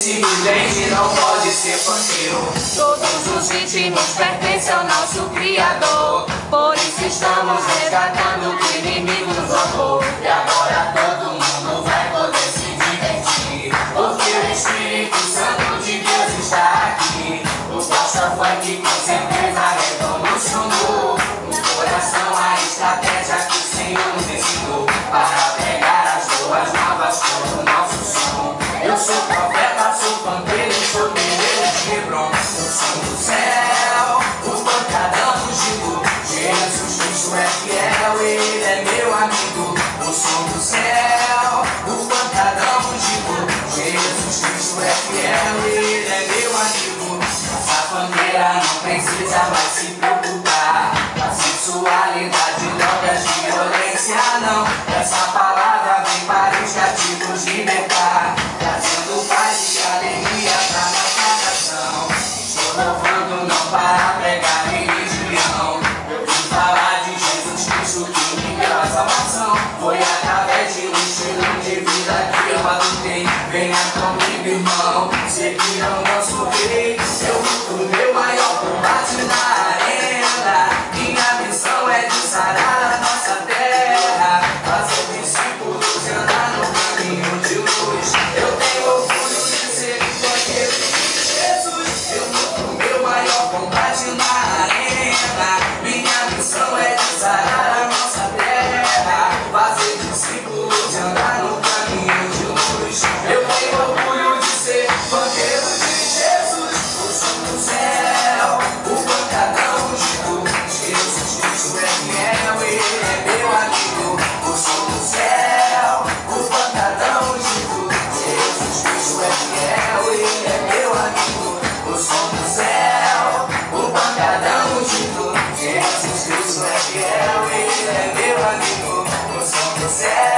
Simplesmente não pode ser funkeiro. Todos os ritmos pertencem ao nosso Criador. Por isso estamos resgatando o que o inimigo nos roubou. E agora todo mundo vai poder se divertir, porque o Espírito Santo de Deus está aqui. O gospel funk com certeza revolucionou no coração a estratégia que o Senhor nos ensinou para pegar as boas novas com o nosso som. Eu sou profeta, sou funkeiro, sou guerreiro de Hebron. Eu sou do céu, o pancadão ungido. Jesus Cristo é fiel, Ele é meu amigo. O som do céu, o pancadão ungido. Jesus Cristo é fiel, Ele é meu amigo. Essa bandeira não precisa mais se preocupar com a sensualidade, drogas, violência, não. Essa palavra vem para os cativos libertar, trazendo paz e alegria pra nossa nação. Estou louvando não para pregar religião. Eu vim falar de Jesus Cristo que me deu a salvação. Foi através de um estilo de vida que eu adotei. Venha comigo, irmão, seguir ao nosso rei. Eu luto meu maior combate na arena. Minha missão é de sarar a nossa terra, fazer discípulos e andar no caminho de luz. Eu tenho orgulho de ser funkeiro de Jesus. Eu luto meu maior combate na arena. Minha missão é de sarar a nossa terra, fazer discípulos e andar no caminho de luz. Eu tenho orgulho de ser funkeiro de Jesus. O som do céu, o pancadão ungido. Jesus Cristo é fiel, Ele é meu amigo. O som do céu, o pancadão ungido. Jesus Cristo é fiel, Ele é meu amigo. O som do céu, o pancadão ungido. Jesus Cristo é fiel, Ele é meu amigo. O som do céu.